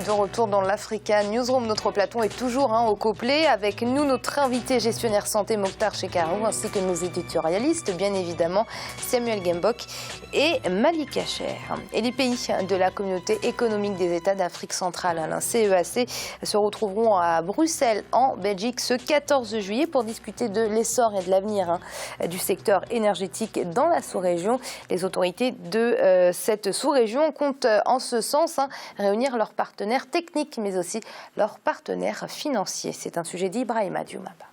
De retour dans l'Africa Newsroom, notre plateau est toujours au complet. Avec nous, notre invité gestionnaire santé Mokhtar Chekarou, ainsi que nos éditorialistes, bien évidemment, Samuel Gembok et Malik Acher. Et les pays de la communauté économique des États d'Afrique centrale, la CEAC, se retrouveront à Bruxelles, en Belgique, ce 14 juillet pour discuter de l'essor et de l'avenir du secteur énergétique dans la sous-région. Les autorités de cette sous-région comptent en ce sens réunir leurs partenaires techniques, mais aussi leurs partenaires financiers. C'est un sujet d'Ibrahima Dioumaba.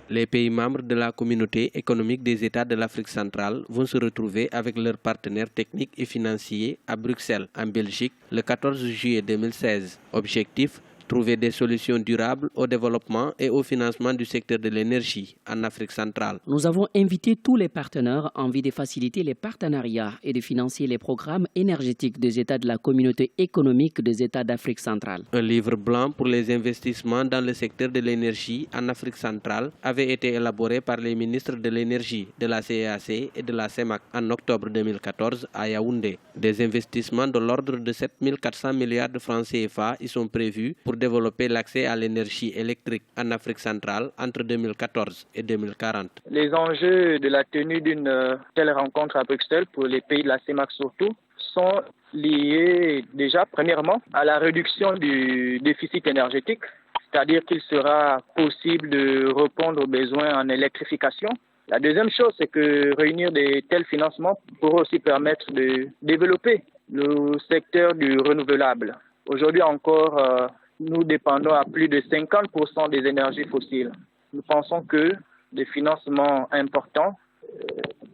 Les pays membres de la communauté économique des États de l'Afrique centrale vont se retrouver avec leurs partenaires techniques et financiers à Bruxelles, en Belgique, le 14 juillet 2016. Objectif: trouver des solutions durables au développement et au financement du secteur de l'énergie en Afrique centrale. Nous avons invité tous les partenaires en vue de faciliter les partenariats et de financer les programmes énergétiques des États de la communauté économique des États d'Afrique centrale. Un livre blanc pour les investissements dans le secteur de l'énergie en Afrique centrale avait été élaboré par les ministres de l'énergie de la CEAC et de la CEMAC en octobre 2014 à Yaoundé. Des investissements de l'ordre de 7 400 milliards de francs CFA y sont prévus pour développer l'accès à l'énergie électrique en Afrique centrale entre 2014 et 2040. Les enjeux de la tenue d'une telle rencontre à Bruxelles pour les pays de la CEMAC surtout sont liés déjà premièrement à la réduction du déficit énergétique, c'est-à-dire qu'il sera possible de répondre aux besoins en électrification. La deuxième chose, c'est que réunir de tels financements pourra aussi permettre de développer le secteur du renouvelable. Aujourd'hui encore, nous dépendons à plus de 50% des énergies fossiles. Nous pensons que des financements importants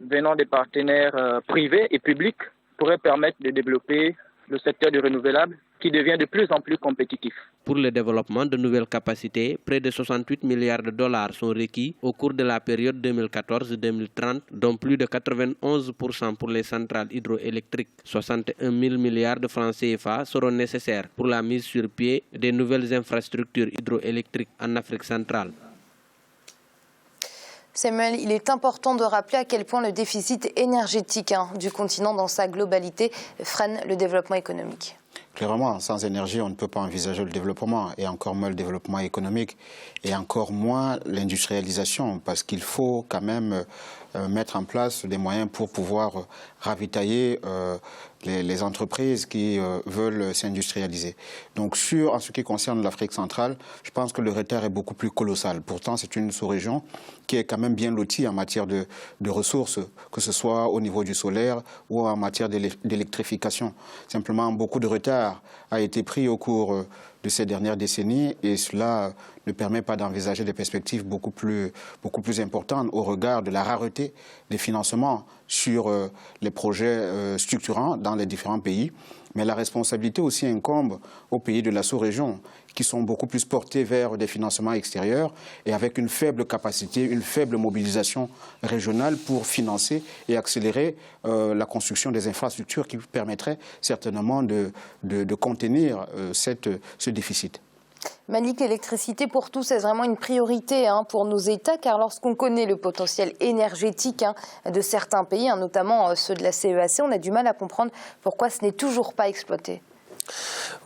venant des partenaires privés et publics pourraient permettre de développer le secteur du renouvelable qui devient de plus en plus compétitif. Pour le développement de nouvelles capacités, près de 68 milliards de dollars sont requis au cours de la période 2014-2030, dont plus de 91% pour les centrales hydroélectriques. 61 000 milliards de francs CFA seront nécessaires pour la mise sur pied des nouvelles infrastructures hydroélectriques en Afrique centrale. Samuel, il est important de rappeler à quel point le déficit énergétique du continent dans sa globalité freine le développement économique. Clairement, sans énergie, on ne peut pas envisager le développement, et encore moins le développement économique, et encore moins l'industrialisation, parce qu'il faut quand même mettre en place des moyens pour pouvoir ravitailler les entreprises qui veulent s'industrialiser. Donc en ce qui concerne l'Afrique centrale, je pense que le retard est beaucoup plus colossal. Pourtant, c'est une sous-région qui est quand même bien lotie en matière de ressources, que ce soit au niveau du solaire ou en matière d'électrification. Simplement, beaucoup de retard a été pris au cours de ces dernières décennies, et cela ne permet pas d'envisager des perspectives beaucoup plus importantes au regard de la rareté des financements sur les projets structurants dans les différents pays. Mais la responsabilité aussi incombe aux pays de la sous-région, qui sont beaucoup plus portés vers des financements extérieurs et avec une faible capacité, une faible mobilisation régionale pour financer et accélérer la construction des infrastructures qui permettraient certainement de contenir ce déficit. Malik, l'électricité pour tous, c'est vraiment une priorité pour nos États, car lorsqu'on connaît le potentiel énergétique de certains pays, notamment ceux de la CEAC, on a du mal à comprendre pourquoi ce n'est toujours pas exploité.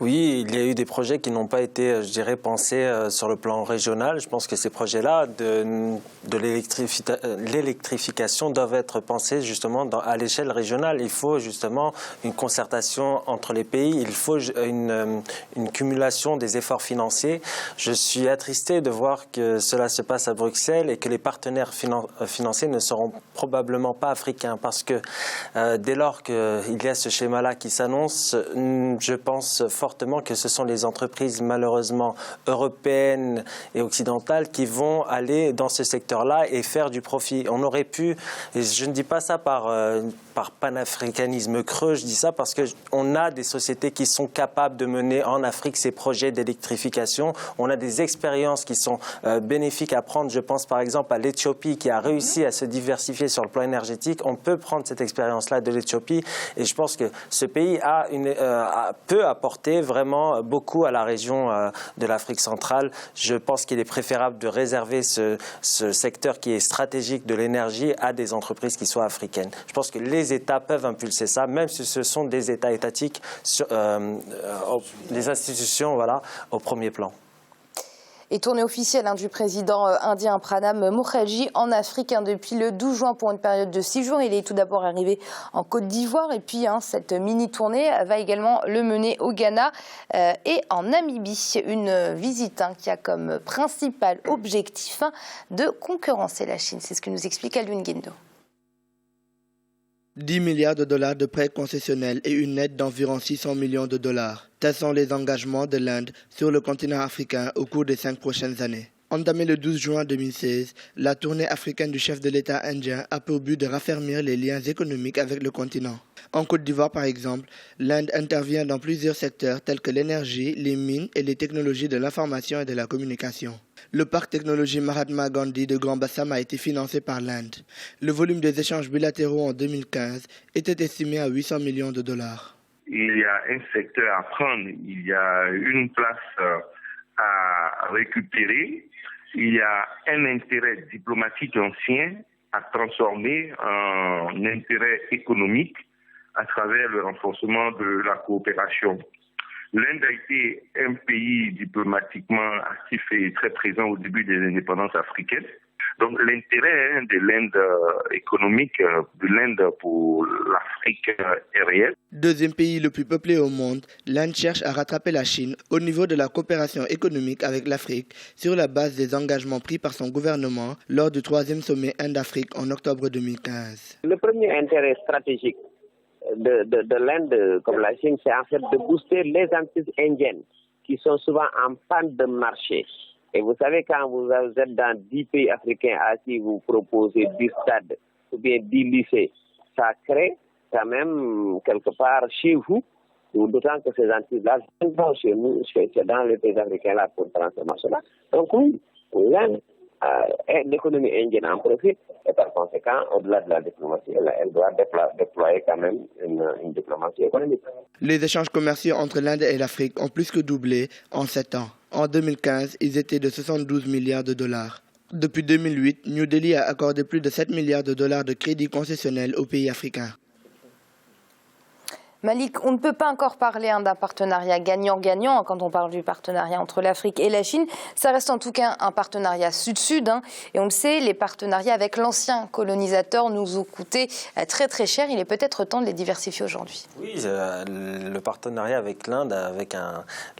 Oui, il y a eu des projets qui n'ont pas été, je dirais, pensés sur le plan régional. Je pense que ces projets-là de l'électrification doivent être pensés justement à l'échelle régionale. Il faut justement une concertation entre les pays, il faut une cumulation des efforts financiers. Je suis attristé de voir que cela se passe à Bruxelles et que les partenaires financiers ne seront probablement pas africains, parce que dès lors qu'il y a ce schéma-là qui s'annonce, je pense fortement que ce sont les entreprises malheureusement européennes et occidentales qui vont aller dans ce secteur-là et faire du profit. On aurait pu, et je ne dis pas ça par panafricanisme creux, je dis ça parce qu'on a des sociétés qui sont capables de mener en Afrique ces projets d'électrification. On a des expériences qui sont bénéfiques à prendre. Je pense par exemple à l'Éthiopie qui a réussi à se diversifier sur le plan énergétique. On peut prendre cette expérience-là de l'Éthiopie, et je pense que ce pays peut peut apporter vraiment beaucoup à la région de l'Afrique centrale. Je pense qu'il est préférable de réserver ce secteur qui est stratégique de l'énergie à des entreprises qui soient africaines. Je pense que les États peuvent impulser ça, même si ce sont des États étatiques, les institutions, voilà, au premier plan. Et tournée officielle du président indien Pranab Mukherjee en Afrique depuis le 12 juin pour une période de 6 jours. Il est tout d'abord arrivé en Côte d'Ivoire et puis cette mini-tournée va également le mener au Ghana et en Namibie. Une visite qui a comme principal objectif de concurrencer la Chine. C'est ce que nous explique Alun Guindo. 10 milliards de dollars de prêts concessionnels et une aide d'environ 600 millions de dollars. Tels sont les engagements de l'Inde sur le continent africain au cours des 5 prochaines années. Entamée le 12 juin 2016, la tournée africaine du chef de l'État indien a pour but de raffermir les liens économiques avec le continent. En Côte d'Ivoire, par exemple, l'Inde intervient dans plusieurs secteurs tels que l'énergie, les mines et les technologies de l'information et de la communication. Le parc technologie Mahatma Gandhi de Grand Bassam a été financé par l'Inde. Le volume des échanges bilatéraux en 2015 était estimé à 800 millions de dollars. Il y a un secteur à prendre, il y a une place à récupérer, il y a un intérêt diplomatique ancien à transformer en intérêt économique à travers le renforcement de la coopération. L'Inde a été un pays diplomatiquement actif et très présent au début des indépendances africaines. Donc l'intérêt de l'Inde économique, de l'Inde pour l'Afrique est réel. Deuxième pays le plus peuplé au monde, l'Inde cherche à rattraper la Chine au niveau de la coopération économique avec l'Afrique sur la base des engagements pris par son gouvernement lors du 3e sommet Inde-Afrique en octobre 2015. Le premier intérêt stratégique de l'Inde comme la Chine, c'est en fait de booster les entreprises indiennes qui sont souvent en panne de marché. Et vous savez, quand vous êtes dans 10 pays africains à qui vous proposez 10 stades ou bien 10 lycées, ça crée quand même quelque part chez vous, d'autant que ces entreprises-là sont chez nous, c'est dans les pays africains-là pour transformer cela. Donc oui, l'Inde, l'économie indienne en profite et par conséquent, au-delà de la diplomatie, elle doit déployer quand même une diplomatie économique. Les échanges commerciaux entre l'Inde et l'Afrique ont plus que doublé en 7 ans. En 2015, ils étaient de 72 milliards de dollars. Depuis 2008, New Delhi a accordé plus de 7 milliards de dollars de crédits concessionnels aux pays africains. Malik, on ne peut pas encore parler d'un partenariat gagnant-gagnant quand on parle du partenariat entre l'Afrique et la Chine. Ça reste en tout cas un partenariat sud-sud. Et on le sait, les partenariats avec l'ancien colonisateur nous ont coûté très très cher. Il est peut-être temps de les diversifier aujourd'hui. Oui, le partenariat avec l'Inde, avec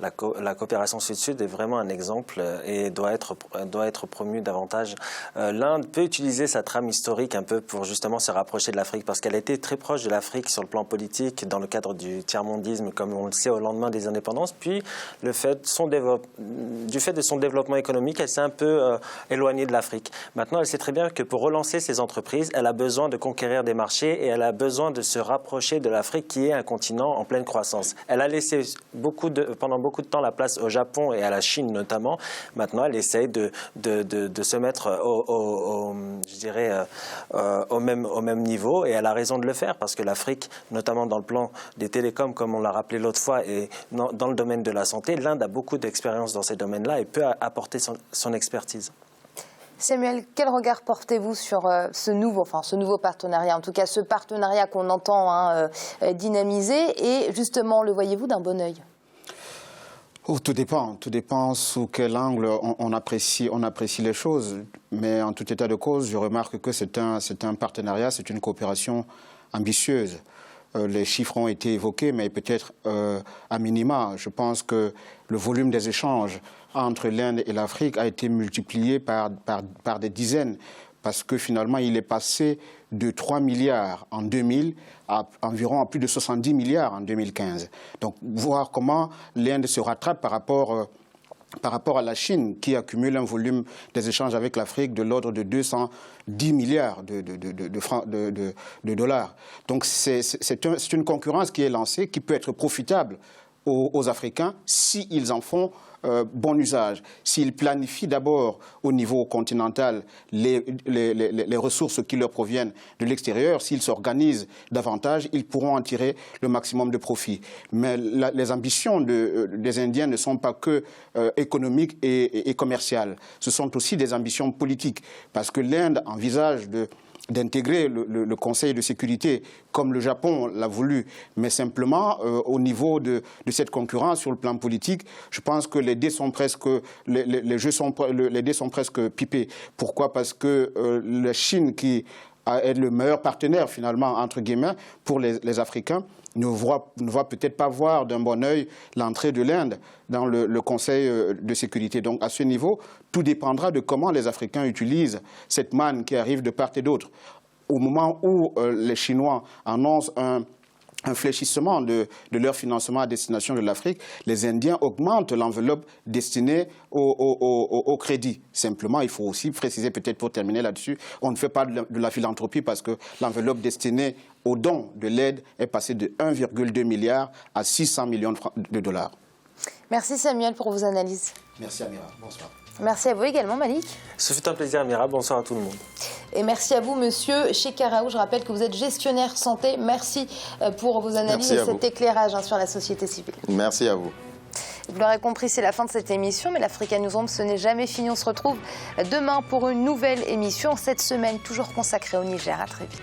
la coopération sud-sud est vraiment un exemple et doit être promu davantage. L'Inde peut utiliser sa trame historique un peu pour justement se rapprocher de l'Afrique parce qu'elle était très proche de l'Afrique sur le plan politique, dans le cadre du tiers-mondisme, comme on le sait, au lendemain des indépendances. Puis, du fait de son développement économique, elle s'est un peu éloignée de l'Afrique. Maintenant, elle sait très bien que pour relancer ses entreprises, elle a besoin de conquérir des marchés et elle a besoin de se rapprocher de l'Afrique, qui est un continent en pleine croissance. Elle a laissé pendant beaucoup de temps la place au Japon et à la Chine notamment. Maintenant, elle essaye de se mettre au même niveau, et elle a raison de le faire parce que l'Afrique, notamment dans le plan des télécoms, comme on l'a rappelé l'autre fois, et dans le domaine de la santé, l'Inde a beaucoup d'expérience dans ces domaines-là et peut apporter son expertise. Samuel, quel regard portez-vous sur ce nouveau partenariat, en tout cas ce partenariat qu'on entend dynamiser, et justement, le voyez-vous d'un bon œil ? Tout dépend sous quel angle on apprécie les choses. Mais en tout état de cause, je remarque que c'est un partenariat, c'est une coopération ambitieuse. Les chiffres ont été évoqués, mais peut-être à minima. Je pense que le volume des échanges entre l'Inde et l'Afrique a été multiplié par des dizaines, parce que finalement, il est passé de 3 milliards en 2000 à environ plus de 70 milliards en 2015. Donc, voir comment l'Inde se rattrape par rapport à la Chine, qui accumule un volume des échanges avec l'Afrique de l'ordre de 210 milliards de dollars. Donc c'est une concurrence qui est lancée, qui peut être profitable aux Africains s'ils en font bon usage, s'ils planifient d'abord au niveau continental les ressources qui leur proviennent de l'extérieur, s'ils s'organisent davantage, ils pourront en tirer le maximum de profit. Mais les ambitions des Indiens ne sont pas que économiques et commerciales. Ce sont aussi des ambitions politiques, parce que l'Inde envisage d'intégrer le Conseil de sécurité comme le Japon l'a voulu, mais simplement au niveau de cette concurrence sur le plan politique, je pense que les dés sont presque pipés. Pourquoi? Parce que la Chine, qui est le meilleur partenaire finalement entre guillemets pour les Africains, ne va peut-être pas voir d'un bon œil l'entrée de l'Inde dans le Conseil de sécurité. Donc à ce niveau, tout dépendra de comment les Africains utilisent cette manne qui arrive de part et d'autre. Au moment où les Chinois annoncent un fléchissement de leur financement à destination de l'Afrique, les Indiens augmentent l'enveloppe destinée au crédit. Simplement, il faut aussi préciser, peut-être pour terminer là-dessus, on ne fait pas de la philanthropie parce que l'enveloppe destinée aux dons de l'aide est passée de 1,2 milliard à 600 millions de dollars. Merci Samuel pour vos analyses. Merci Amira, bonsoir. Merci à vous également Malik. Ce fut un plaisir Amira, bonsoir à tout le monde. Et merci à vous Monsieur Chekaraou, je rappelle que vous êtes gestionnaire santé. Merci pour vos analyses et cet éclairage sur la société civile. Merci à vous. Vous l'aurez compris, c'est la fin de cette émission, mais l'Africa Newsroom, ce n'est jamais fini. On se retrouve demain pour une nouvelle émission, cette semaine toujours consacrée au Niger. À très vite.